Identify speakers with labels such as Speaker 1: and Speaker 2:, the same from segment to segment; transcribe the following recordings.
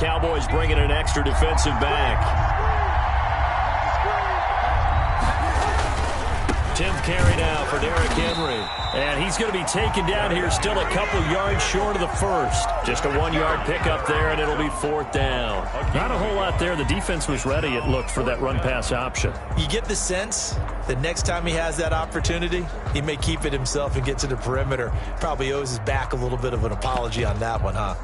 Speaker 1: Cowboys bringing an extra defensive back. Tim carry now for Derrick Henry. And he's going to be taken down here, still a couple yards short of the first. Just a 1-yard pickup there, and it'll be 4th down.
Speaker 2: Not a whole lot there. The defense was ready, it looked, for that run-pass option.
Speaker 3: You get the sense that next time he has that opportunity, he may keep it himself and get to the perimeter. Probably owes his back a little bit of an apology on that one, huh?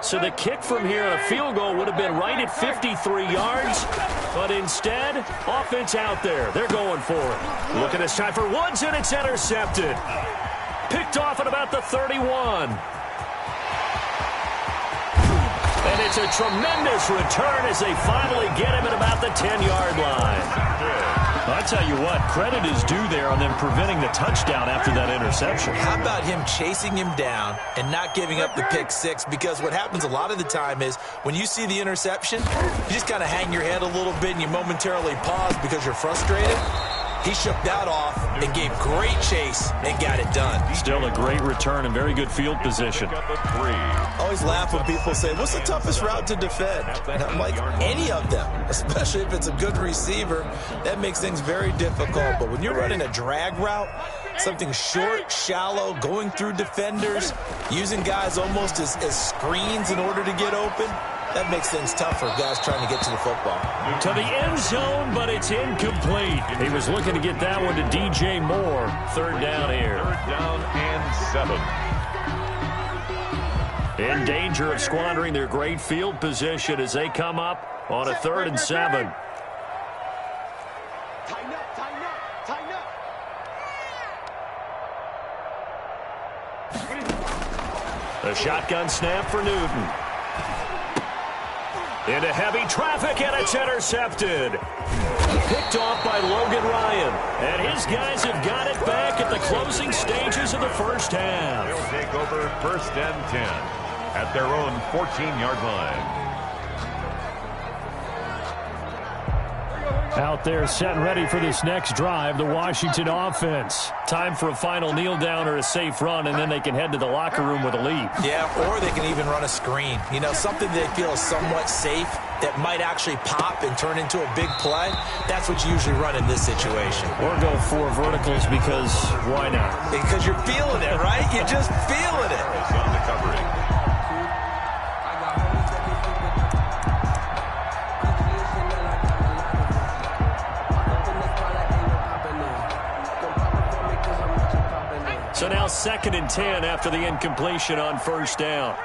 Speaker 1: So the kick from here, a field goal, would have been right at 53 yards. But instead, offense out there. They're going for it. Look at this time for Woods, and it's intercepted. Picked off at about the 31. And it's a tremendous return as they finally get him at about the 10-yard line.
Speaker 2: I tell you what, credit is due there on them preventing the touchdown after that interception.
Speaker 3: How about him chasing him down and not giving up the pick six? Because what happens a lot of the time is when you see the interception, you just kind of hang your head a little bit and you momentarily pause because you're frustrated. He shook that off and gave great chase and got it done.
Speaker 2: Still a great return and very good field position.
Speaker 3: Always laugh when people say, what's the toughest route to defend? And I'm like, any of them, especially if it's a good receiver. That makes things very difficult. But when you're running a drag route, something short, shallow, going through defenders, using guys almost as screens in order to get open, that makes things tough for guys trying to get to the football.
Speaker 1: To the end zone, but it's incomplete. He was looking to get that one to DJ Moore. 3rd down here.
Speaker 4: 3rd down and 7.
Speaker 1: In danger of squandering their great field position as they come up on a 3rd and 7. The shotgun snap for Newton. Into heavy traffic, and it's intercepted. Picked off by Logan Ryan. And his guys have got it back at the closing stages of the first half.
Speaker 4: They'll take over 1st and 10 at their own 14-yard line.
Speaker 2: Out there set and ready for this next drive, the Washington offense. Time for a final kneel down or a safe run, and then they can head to the locker room with a lead.
Speaker 3: Yeah, or they can even run a screen. You know, something they feel is somewhat safe that might actually pop and turn into a big play. That's what you usually run in this situation.
Speaker 2: Or go 4 verticals because why not?
Speaker 3: Because you're feeling it, right? You're just feeling it.
Speaker 4: On the covering.
Speaker 1: So now 2nd and 10 after the incompletion on 1st down.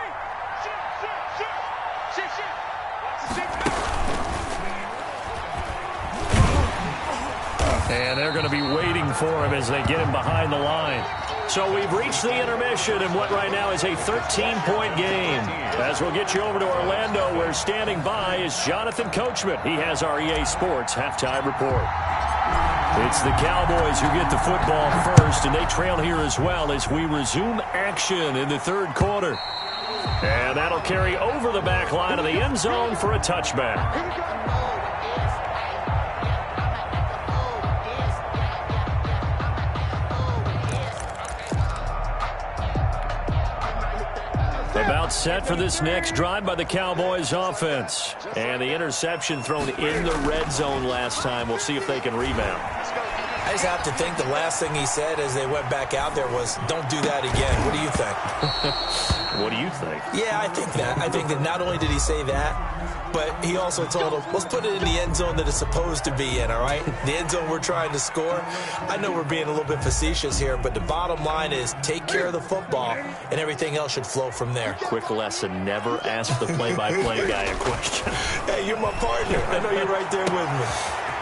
Speaker 2: And they're going to be waiting for him as they get him behind the line.
Speaker 1: So we've reached the intermission in what right now is a 13-point game. As we'll get you over to Orlando, where standing by is Jonathan Coachman. He has our EA Sports halftime report. It's the Cowboys who get the football first, and they trail here as well as we resume action in the 3rd quarter. And that'll carry over the back line of the end zone for a touchback. About set for this next drive by the Cowboys offense. And the interception thrown in the red zone last time. We'll see if they can rebound.
Speaker 3: I just have to think the last thing he said as they went back out there was, don't do that again. What do you think?
Speaker 1: What do you think?
Speaker 3: Yeah, I think that. I think that not only did he say that, but he also told him, let's put it in the end zone that it's supposed to be in, all right? The end zone we're trying to score. I know we're being a little bit facetious here, but the bottom line is take care of the football, and everything else should flow from there.
Speaker 1: Quick lesson, never ask the play-by-play guy a question.
Speaker 3: Hey, you're my partner. I know you're right there with me.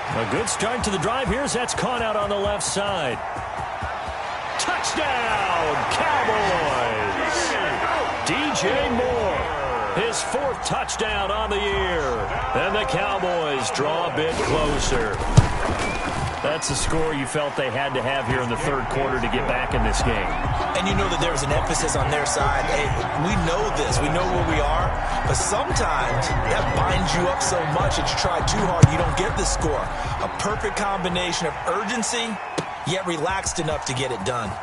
Speaker 1: A good start to the drive here as that's caught out on the left side. Touchdown, Cowboys! DJ Moore, his 4th touchdown on the year. And the Cowboys draw a bit closer.
Speaker 2: That's the score you felt they had to have here in the third quarter to get back in this game.
Speaker 3: And you know that there's an emphasis on their side. Hey, we know this. We know where we are. But sometimes that binds you up so much that you try too hard, you don't get the score. A perfect combination of urgency, yet relaxed enough to get it done.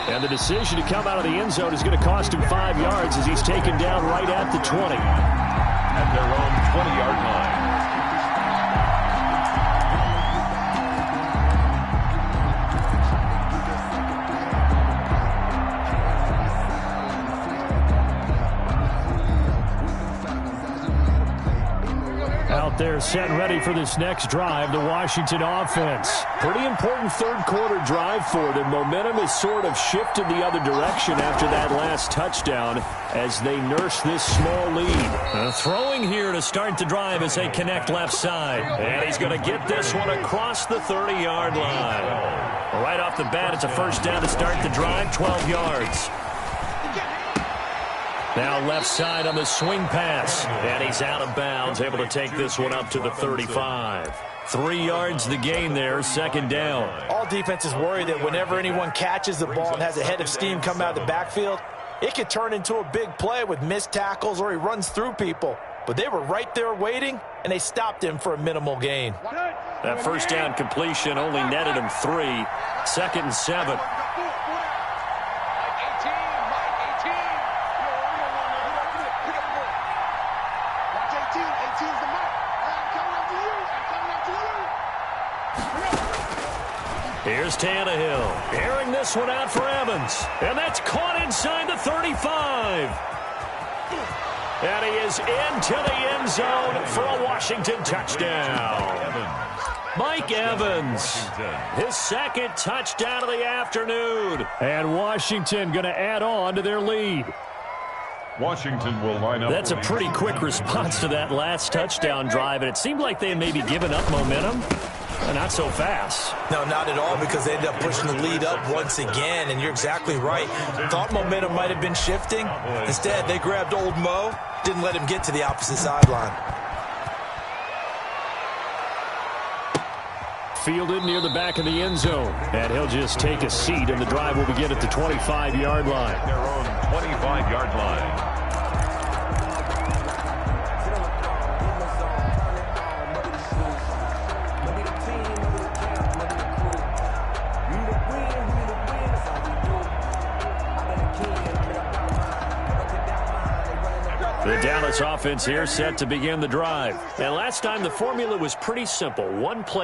Speaker 2: And the decision to come out of the end zone is going to cost him 5 yards as he's taken down right at the 20.
Speaker 4: At their own 20-yard line.
Speaker 2: Out there set and ready for this next drive, the Washington offense.
Speaker 1: Pretty important third quarter drive for them. Momentum has sort of shifted the other direction after that last touchdown as they nurse this small lead.
Speaker 2: Throwing here to start the drive as they connect left side.
Speaker 1: And he's going to get this one across the 30-yard line.
Speaker 2: Right off the bat, it's a first down to start the drive, 12 yards. Now left side on the swing pass.
Speaker 1: And he's out of bounds, able to take this one up to the 35.
Speaker 2: 3 yards the gain there, second down.
Speaker 3: All defenses worry that whenever anyone catches the ball and has a head of steam come out of the backfield, it could turn into a big play with missed tackles or he runs through people. But they were right there waiting, and they stopped him for a minimal gain.
Speaker 1: That first down completion only netted him 3. 2nd and 7. Here's Tannehill, airing this one out for Evans. And that's caught inside the 35. And he is into the end zone for a Washington touchdown. Mike Evans, his second touchdown of the afternoon.
Speaker 2: And Washington going to add on to their lead.
Speaker 4: Washington will line up.
Speaker 2: That's a pretty quick response to that last touchdown drive, and it seemed like they had maybe given up momentum. Not so fast.
Speaker 3: No, not at all, because they ended up pushing the lead up once again, and you're exactly right. Thought momentum might have been shifting. Instead, they grabbed old Mo, didn't let him get to the opposite sideline.
Speaker 2: Fielded near the back of the end zone. And he'll just take a seat, and the drive will begin at the 25-yard line.
Speaker 4: Their own 25-yard line.
Speaker 1: The Dallas offense here set to begin the drive. And last time the formula was pretty simple. One play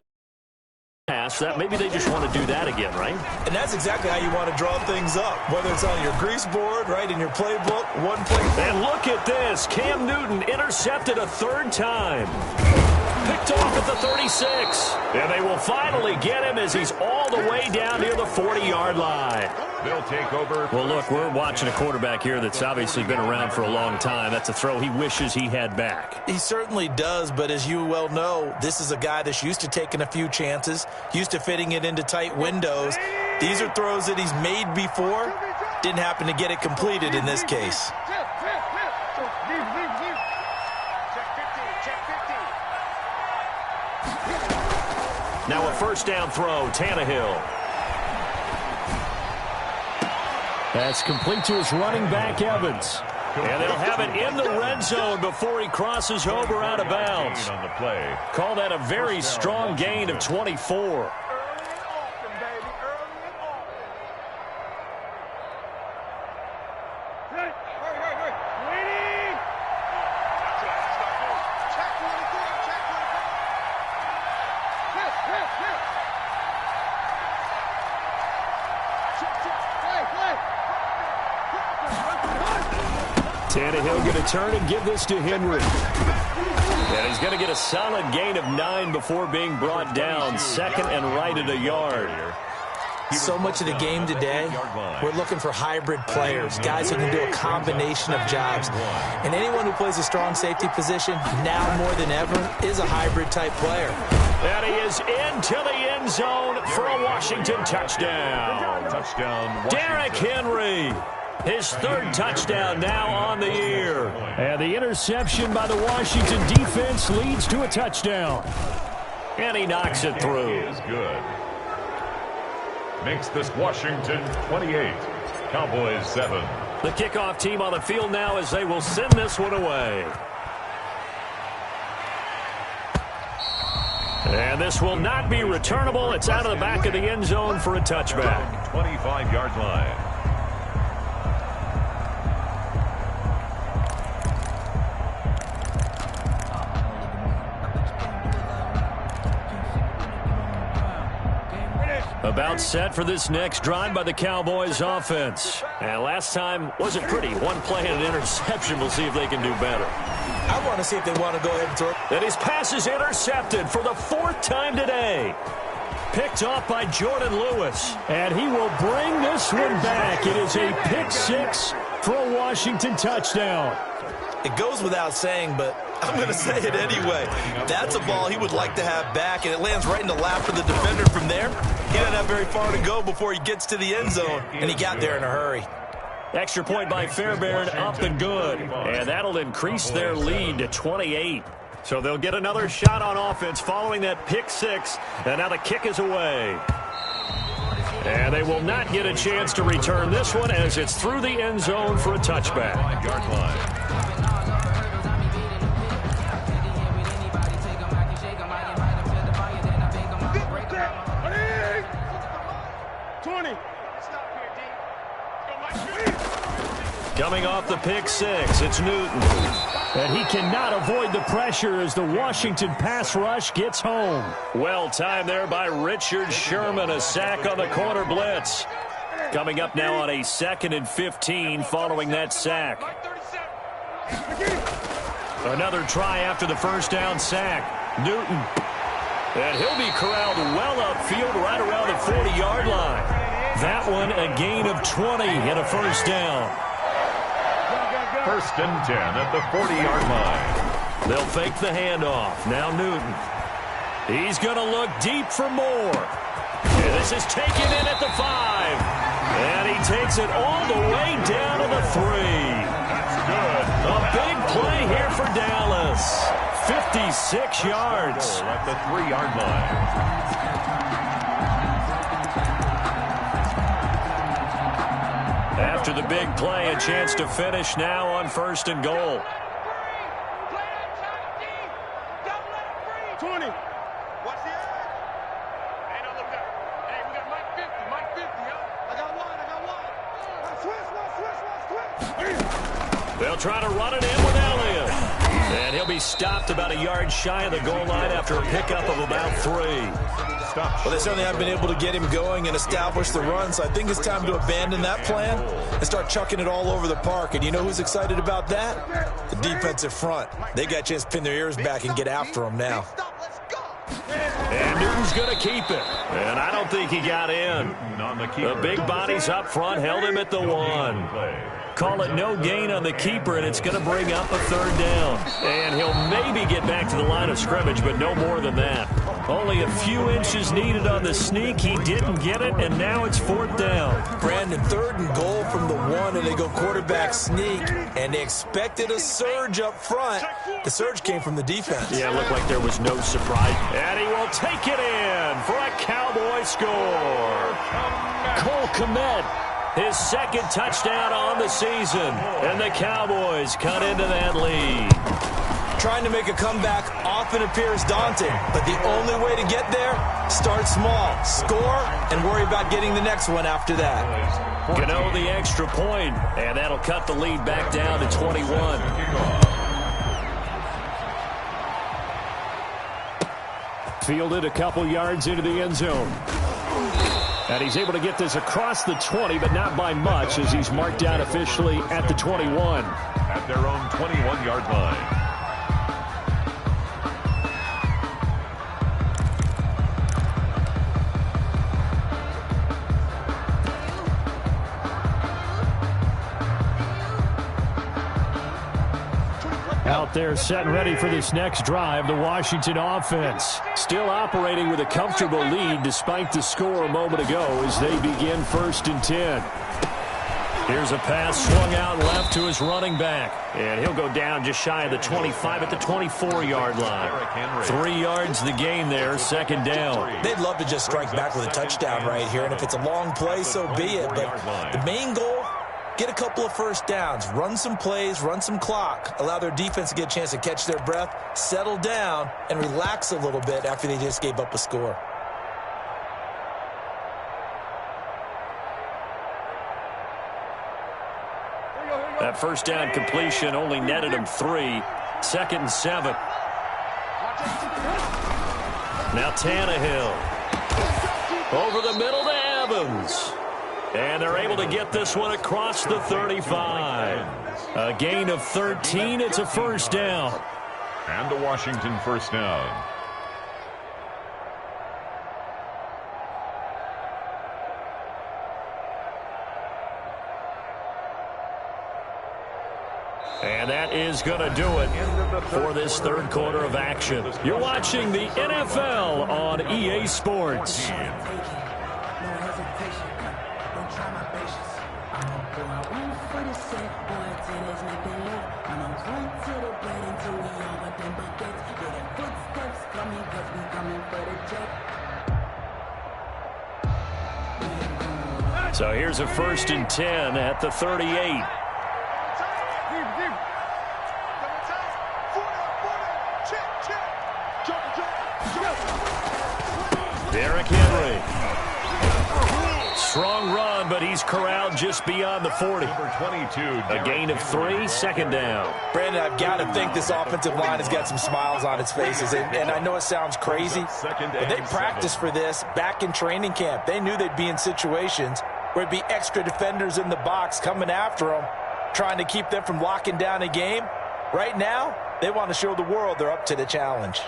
Speaker 1: pass. That maybe they just want to do that again, right?
Speaker 3: And that's exactly how you want to draw things up. Whether it's on your grease board, right, in your playbook, one play.
Speaker 1: And look at this. Cam Newton intercepted a third time. Picked off at the 36. And they will finally get him as he's all the way down near the 40-yard line.
Speaker 4: They'll take over.
Speaker 2: Well, look, we're watching a quarterback here that's obviously been around for a long time. That's a throw he wishes he had back.
Speaker 3: He certainly does, but as you well know, this is a guy that's used to taking a few chances, used to fitting it into tight windows. These are throws that he's made before. Didn't happen to get it completed in this case.
Speaker 1: Now a first down throw, Tannehill.
Speaker 2: That's complete to his running back, Evans.
Speaker 1: And they'll have it in the red zone before he crosses over out of bounds.
Speaker 4: On the play.
Speaker 1: Call that a very strong gain of 24.
Speaker 2: Tannehill going to turn and give this to Henry.
Speaker 1: And he's going to get a solid gain of 9 before being brought down. Second and right at a yard.
Speaker 3: So much of the game today, we're looking for hybrid players, guys who can do a combination of jobs. And anyone who plays a strong safety position, now more than ever, is a hybrid type player.
Speaker 1: And he is into the end zone for a Washington touchdown.
Speaker 4: Touchdown,
Speaker 1: Derrick Henry. His third touchdown now on the year.
Speaker 2: And the interception by the Washington defense leads to a touchdown. And he knocks it through.
Speaker 4: Is good. Makes this Washington 28, Cowboys 7.
Speaker 2: The kickoff team on the field now as they will send this one away. And this will not be returnable. It's out of the back of the end zone for a touchback.
Speaker 4: 25-yard line.
Speaker 2: About set for this next drive by the Cowboys offense. And last time wasn't pretty. One play and an interception. We'll see if they can do better.
Speaker 3: I want to see if they want to go ahead and throw.
Speaker 2: And his pass is intercepted for the fourth time today. Picked off by Jordan Lewis. And he will bring this one back. It is a pick six for a Washington touchdown.
Speaker 3: It goes without saying, but I'm going to say it anyway. That's a ball he would like to have back, and it lands right in the lap of the defender from there. He doesn't have very far to go before he gets to the end zone, and he got there in a hurry.
Speaker 2: Extra point by Fairbairn, up and good. And that'll increase their lead to 28. So they'll get another shot on offense following that pick six. And now the kick is away. And they will not get a chance to return this one as it's through the end zone for a touchback.
Speaker 4: 5-yard line.
Speaker 2: Coming off the pick six, it's Newton. And he cannot avoid the pressure as the Washington pass rush gets home. Well timed there by Richard Sherman, a sack on the corner blitz. Coming up now on a 2nd and 15 following that sack. Another try after the first down sack. Newton. And he'll be corralled well upfield right around the 40-yard line. That one a gain of 20 and a first down.
Speaker 4: 1st and 10 at the 40-yard line.
Speaker 2: They'll fake the handoff. Now Newton. He's going to look deep for more. And this is taken in at the 5. And he takes it all the way down to the 3.
Speaker 4: That's good.
Speaker 2: A big play here for Dallas. 56 yards.
Speaker 4: At the 3-yard line.
Speaker 2: After the big play, a chance to finish now on 1st and goal.
Speaker 5: 20. Watch the edge. Hey, don't look up. Hey, we got Mike 50. Mike 50, yo. I got one.
Speaker 2: They'll try to run it in with Elliott. And he'll be stopped about a yard shy of the goal line after a pickup of about 3.
Speaker 3: Well, they certainly haven't been able to get him going and establish the run, so I think it's time to abandon that plan and start chucking it all over the park. And you know who's excited about that? The defensive front. They got a chance to pin their ears back and get after him now.
Speaker 2: And Newton's going to keep it. And I don't think he got in. The big bodies up front held him at the 1. Call it no gain on the keeper, and it's going to bring up a 3rd down. And he'll maybe get back to the line of scrimmage, but no more than that. Only a few inches needed on the sneak. He didn't get it, and now it's 4th down.
Speaker 3: Brandon, 3rd and goal from the 1, and they go quarterback sneak, and they expected a surge up front. The surge came from the defense.
Speaker 2: Yeah, it looked like there was no surprise. And he will take it in for a Cowboy score. Cole Kmet, his 2nd touchdown on the season, and the Cowboys cut into that lead.
Speaker 3: Trying to make a comeback often appears daunting, but the only way to get there, start small, score, and worry about getting the next one after that.
Speaker 2: Gano the extra point, and that'll cut the lead back down to 21. Fielded a couple yards into the end zone. And he's able to get this across the 20, but not by much, as he's marked out officially at the 21.
Speaker 4: At their own 21-yard line.
Speaker 2: Out there set and ready for this next drive, the Washington offense. Still operating with a comfortable lead despite the score a moment ago as they begin 1st and 10.
Speaker 1: Here's a pass swung out left to his running back. And he'll go down just shy of the 25 at the 24-yard line. 3 yards the gain there, second down.
Speaker 3: They'd love to just strike back with a touchdown right here, and if it's a long play, so be it. But the main goal, get a couple of first downs, run some plays, run some clock, allow their defense to get a chance to catch their breath, settle down, and relax a little bit after they just gave up a score.
Speaker 1: That first down completion only netted him 3. Second and 7. Now Tannehill. Over the middle to Evans. And they're able to get this one across the 35. A gain of 13. It's a first down.
Speaker 4: And a Washington first down.
Speaker 1: And that is going to do it for this third quarter of action. You're watching the NFL on EA Sports. So here's a 1st and 10 at the 38. Derrick Henry. Strong run, but he's corralled just beyond the 40. A gain of 3, second down.
Speaker 3: Brandon, I've got to think this offensive line has got some smiles on its faces. And I know it sounds crazy, but they practiced for this back in training camp. They knew they'd be in situations where it'd be extra defenders in the box coming after them, trying to keep them from locking down a game. Right now, they want to show the world they're up to the challenge.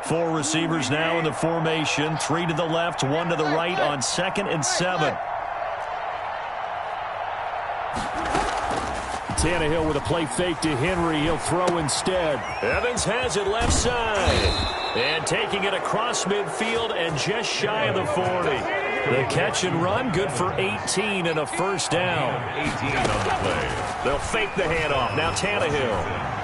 Speaker 1: Four receivers now in the formation. 3 to the left, 1 to the right on 2nd and 7. Tannehill with a play fake to Henry. He'll throw instead. Evans has it left side. And taking it across midfield and just shy of the 40. The catch and run, good for 18 and a first down.
Speaker 4: 18 on the play.
Speaker 1: They'll fake the handoff. Now Tannehill.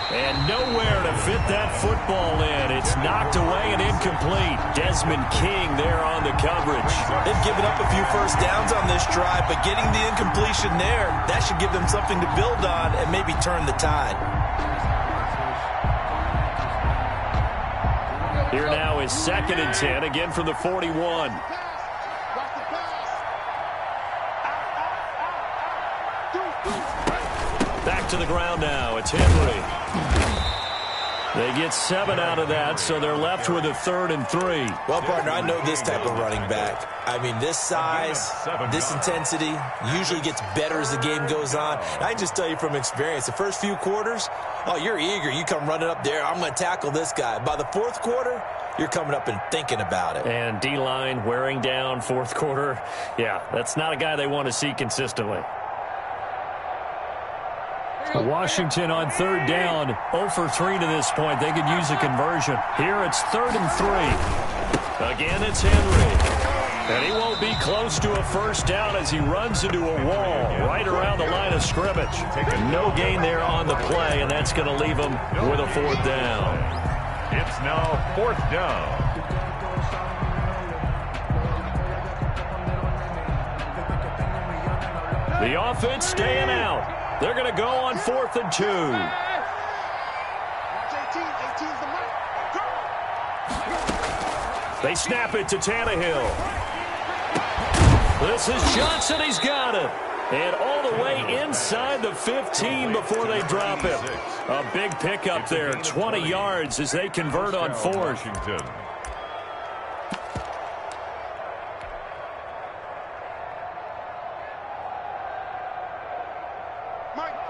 Speaker 1: And nowhere to fit that football in. It's knocked away and incomplete. Desmond King there on the coverage.
Speaker 3: They've given up a few first downs on this drive, but getting the incompletion there, that should give them something to build on and maybe turn the tide.
Speaker 1: Here now is 2nd and 10, again from the 41. Back to the ground now. It's Henry. They get 7 out of that, so they're left with a 3rd and 3.
Speaker 3: Well, partner, I know this type of running back. I mean, this size, this intensity usually gets better as the game goes on. And I can just tell you from experience, the first few quarters, oh, you're eager. You come running up there, I'm going to tackle this guy. By the 4th quarter, you're coming up and thinking about it.
Speaker 1: And D-line wearing down 4th quarter. Yeah, that's not a guy they want to see consistently. Washington on 3rd down, 0 for 3 to this point. They could use a conversion. Here it's 3rd and 3. Again, it's Henry. And he won't be close to a first down as he runs into a wall right around the line of scrimmage. No gain there on the play, and that's going to leave him with a 4th down.
Speaker 4: It's now 4th down.
Speaker 1: The offense staying out. They're going to go on 4th and 2. They snap it to Tannehill. This is Johnson. He's got it. And all the way inside the 15 before they drop him. A big pickup there. 20 yards as they convert on 4th.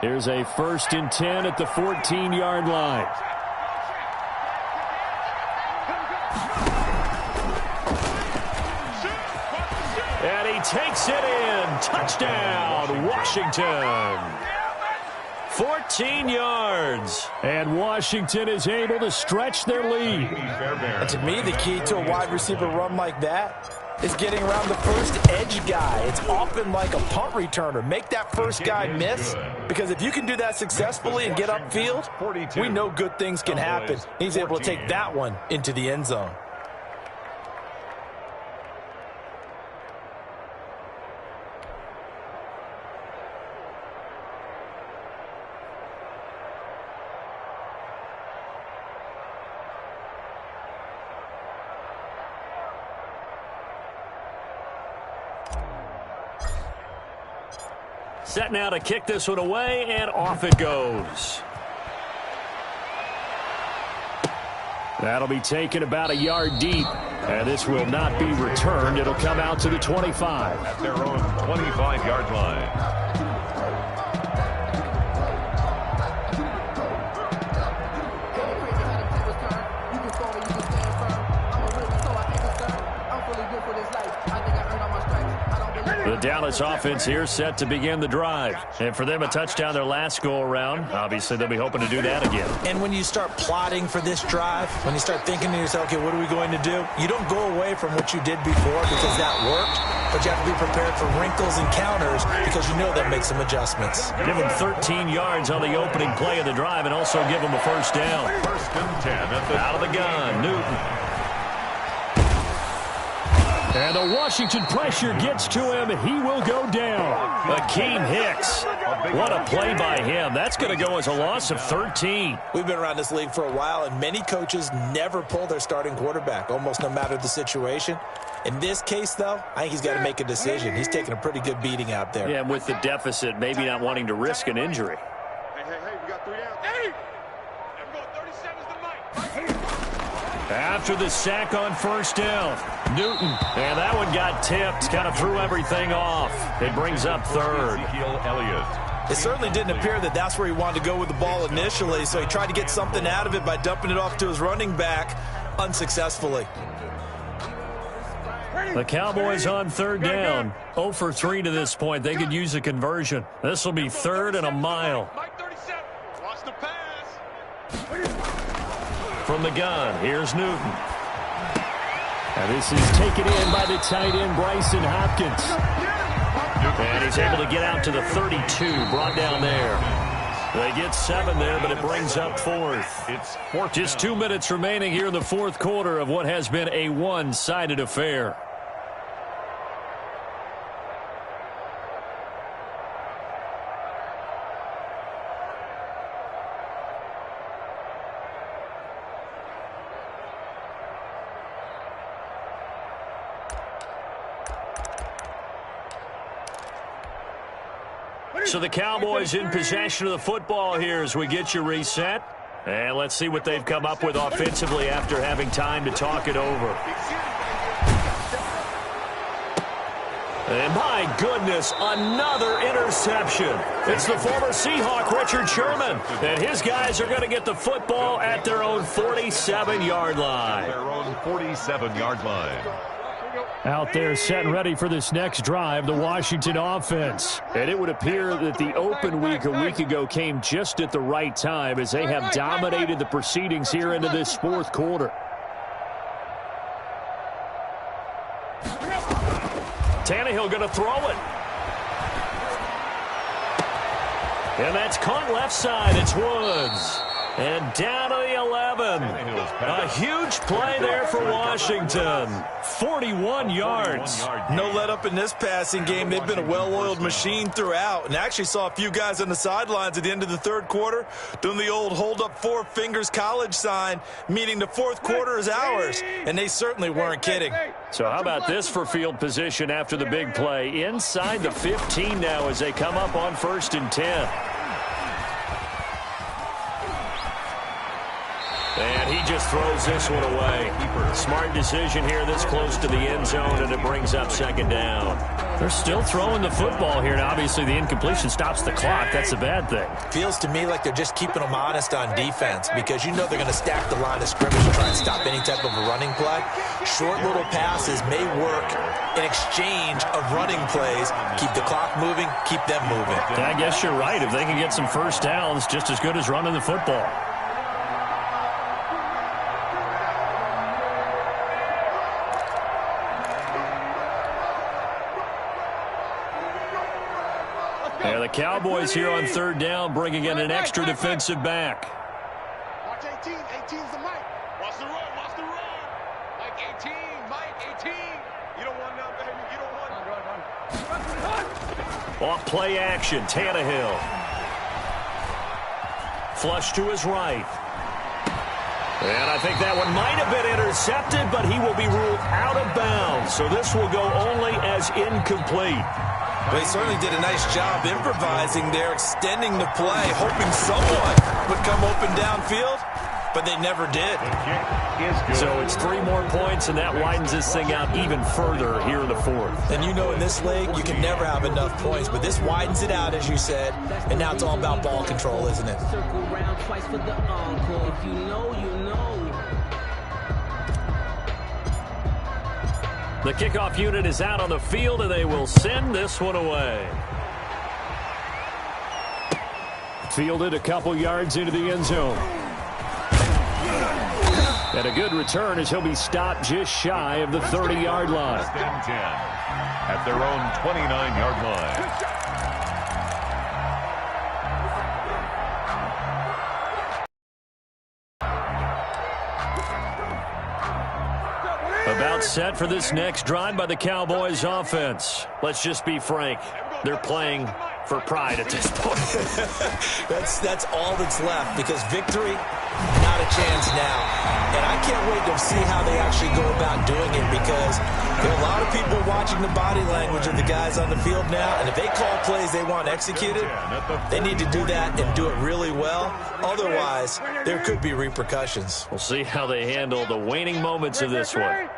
Speaker 1: Here's a 1st and 10 at the 14-yard line. he takes it in. Touchdown, Washington. 14 yards. And Washington is able to stretch their lead.
Speaker 3: And to me, the key to a wide receiver run like that is getting around the first edge guy. It's often like a punt returner. Make that first guy miss, because if you can do that successfully and get upfield, we know good things can happen. He's able to take that one into the end zone.
Speaker 1: Set now to kick this one away, and off it goes. That'll be taken about a yard deep, and this will not be returned. It'll come out to the 25.
Speaker 4: At their own 25-yard line.
Speaker 1: The Dallas offense here set to begin the drive. And for them, a touchdown their last go-around. Obviously, they'll be hoping to do that again.
Speaker 3: And when you start plotting for this drive, when you start thinking to yourself, okay, what are we going to do? You don't go away from what you did before because that worked, but you have to be prepared for wrinkles and counters because you know that makes some adjustments.
Speaker 1: Give them 13 yards on the opening play of the drive and also give them a first down.
Speaker 4: First and 10
Speaker 1: out of the gun, Newton. And the Washington pressure gets to him, and he will go down. Akeem Hicks. What a play by him. That's going to go as a loss of 13.
Speaker 3: We've been around this league for a while, and many coaches never pull their starting quarterback, almost no matter the situation. In this case, though, I think he's got to make a decision. He's taking a pretty good beating out there.
Speaker 1: Yeah, and with the deficit, maybe not wanting to risk an injury.
Speaker 5: Hey, we got 3 down. Hey! I'm going 37's the mic.
Speaker 1: After the sack on first down, Newton. And that one got tipped, kind of threw everything off. It brings up third.
Speaker 4: Ezekiel Elliott.
Speaker 3: It certainly didn't appear that that's where he wanted to go with the ball initially, so he tried to get something out of it by dumping it off to his running back unsuccessfully.
Speaker 1: The Cowboys on third down. 0 for 3 to this point. They could use a conversion. This will be third and a mile.
Speaker 5: Mike 37. Watch the pass.
Speaker 1: From the gun, here's Newton. And this is taken in by the tight end, Bryson Hopkins. And he's able to get out to the 32, brought down there. They get 7 there, but it brings up fourth.
Speaker 4: It's fourth.
Speaker 1: Just 2 minutes remaining here in the fourth quarter of what has been a one-sided affair. So the Cowboys in possession of the football here as we get you reset. And let's see what they've come up with offensively after having time to talk it over. And my goodness, another interception. It's the former Seahawk, Richard Sherman. And his guys are going to get the football at their own 47-yard line.
Speaker 4: Their own 47-yard line.
Speaker 1: Out there set and ready for this next drive, the Washington offense. And it would appear that the open week a week ago came just at the right time as they have dominated the proceedings here into this fourth quarter. Tannehill going to throw it. And that's caught left side. It's Woods. And down to the 11. A huge play there for Washington. 41 yards.
Speaker 3: No let up in this passing game. They've been a well-oiled machine throughout. And actually saw a few guys on the sidelines at the end of the third quarter doing the old hold up 4 fingers college sign, meaning the fourth quarter is ours. And they certainly weren't kidding.
Speaker 1: So how about this for field position after the big play? Inside the 15 now as they come up on 1st and 10. And he just throws this one away. Smart decision here this close to the end zone, and it brings up second down. They're still throwing the football here, and obviously the incompletion stops the clock. That's a bad thing.
Speaker 3: Feels to me like they're just keeping them honest on defense because you know they're going to stack the line of scrimmage and try and stop any type of a running play. Short little passes may work in exchange of running plays. Keep the clock moving, keep them moving.
Speaker 1: I guess you're right. If they can get some first downs, just as good as running the football. Yeah, the Cowboys here on third down, bringing in an extra defensive back.
Speaker 5: Watch 18. 18's the Mike. Watch the run. Watch the run. Mike 18. Mike 18. You don't want now, baby. You don't want. Run.
Speaker 1: Off play action, Tannehill. Flush to his right. And I think that one might have been intercepted, but he will be ruled out of bounds. So this will go only as incomplete.
Speaker 3: Well, he certainly did a nice job improvising there, extending the play, hoping someone would come open downfield, but they never did.
Speaker 1: So it's 3 more points, and that widens this thing out even further here in the fourth.
Speaker 3: And you know in this league, you can never have enough points, but this widens it out, as you said, and now it's all about ball control, isn't it?
Speaker 6: Circle round twice for the encore. If you know, you know.
Speaker 1: The kickoff unit is out on the field, and they will send this one away. Fielded a couple yards into the end zone. And a good return as he'll be stopped just shy of the 30-yard line.
Speaker 4: 10 at their own 29-yard line.
Speaker 1: About set for this next drive by the Cowboys offense. Let's just be frank. They're playing for pride at this point.
Speaker 3: That's all that's left because victory, not a chance now. And I can't wait to see how they actually go about doing it because there are a lot of people watching the body language of the guys on the field now. And if they call plays they want executed, they need to do that and do it really well. Otherwise, there could be repercussions.
Speaker 1: We'll see how they handle the waning moments of this one.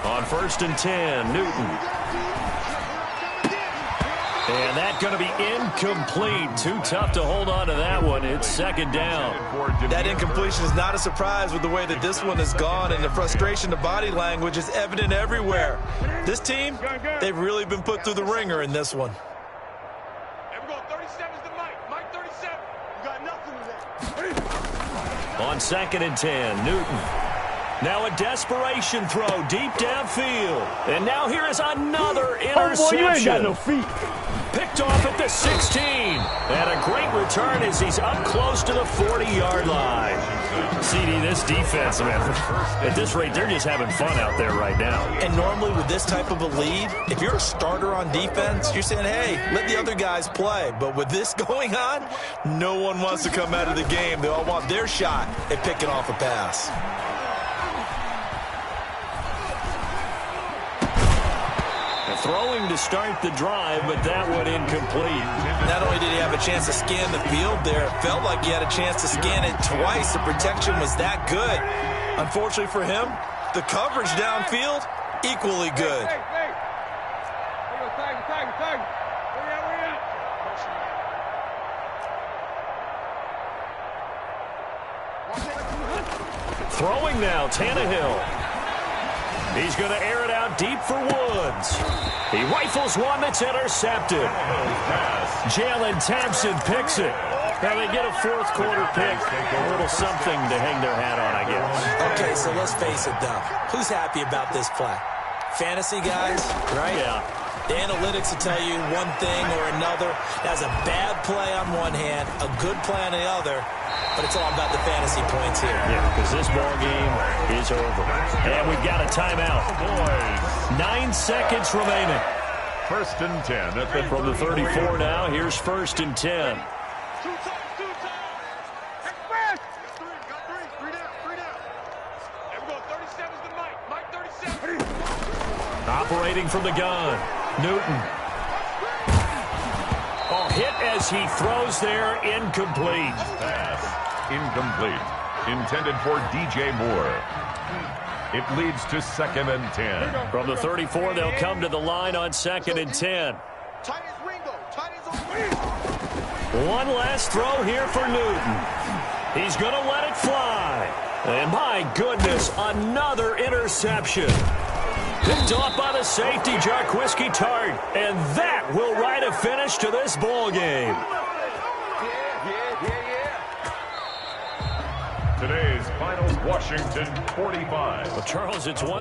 Speaker 1: On 1st and 10, Newton. And that's going to be incomplete. Too tough to hold on to that one. It's second down.
Speaker 3: That incompletion is not a surprise with the way that this one has gone, and the frustration, the body language is evident everywhere. This team, they've really been put through the ringer in this one.
Speaker 5: And we're going 37's the Mike. Mike 37. You got nothing with that.
Speaker 1: On 2nd and 10, Newton. Now a desperation throw deep downfield. And now here is another interception.
Speaker 2: Oh boy, you ain't got no feet.
Speaker 1: Picked off at the 16. And a great return as he's up close to the 40-yard line. CD, this defense, man, at this rate, they're just having fun out there right now.
Speaker 3: And normally with this type of a lead, if you're a starter on defense, you're saying, hey, let the other guys play. But with this going on, no one wants to come out of the game. They all want their shot at picking off a pass.
Speaker 1: Throwing to start the drive, but that one incomplete.
Speaker 3: Not only did he have a chance to scan the field there, it felt like he had a chance to scan it twice. The protection was that good. Unfortunately for him, the coverage downfield, equally good.
Speaker 1: Throwing now, Tannehill. He's going to air it out deep for Woods. He rifles one that's intercepted. Jalen Thompson picks it. Now they get a fourth quarter pick. A little something to hang their hat on, I guess.
Speaker 3: Okay, so let's face it, though. Who's happy about this play? Fantasy guys, right?
Speaker 1: Yeah.
Speaker 3: The analytics will tell you one thing or another. That's a bad play on one hand, a good play on the other. But it's all about the fantasy points here.
Speaker 1: Yeah, because this ball game is over. And we've got a timeout. 9 seconds remaining.
Speaker 4: 1st and 10
Speaker 1: From the 34 now, here's 1st and 10.
Speaker 5: Two times. Got three down. And we're going 37's the Mike. Mike 37.
Speaker 1: Operating from the gun, Newton. Oh, hit as he throws there, incomplete.
Speaker 4: pass. Incomplete. intended for DJ Moore. It leads to 2nd and 10.
Speaker 1: From the 34, they'll come to the line on 2nd and 10. One last throw here for Newton. He's going to let it fly. And my goodness, another interception. Picked off by the safety, Jarquiski Tart. And that will write a finish to this ball game.
Speaker 4: Today's finals, Washington 45.
Speaker 1: Well, Charles, it's one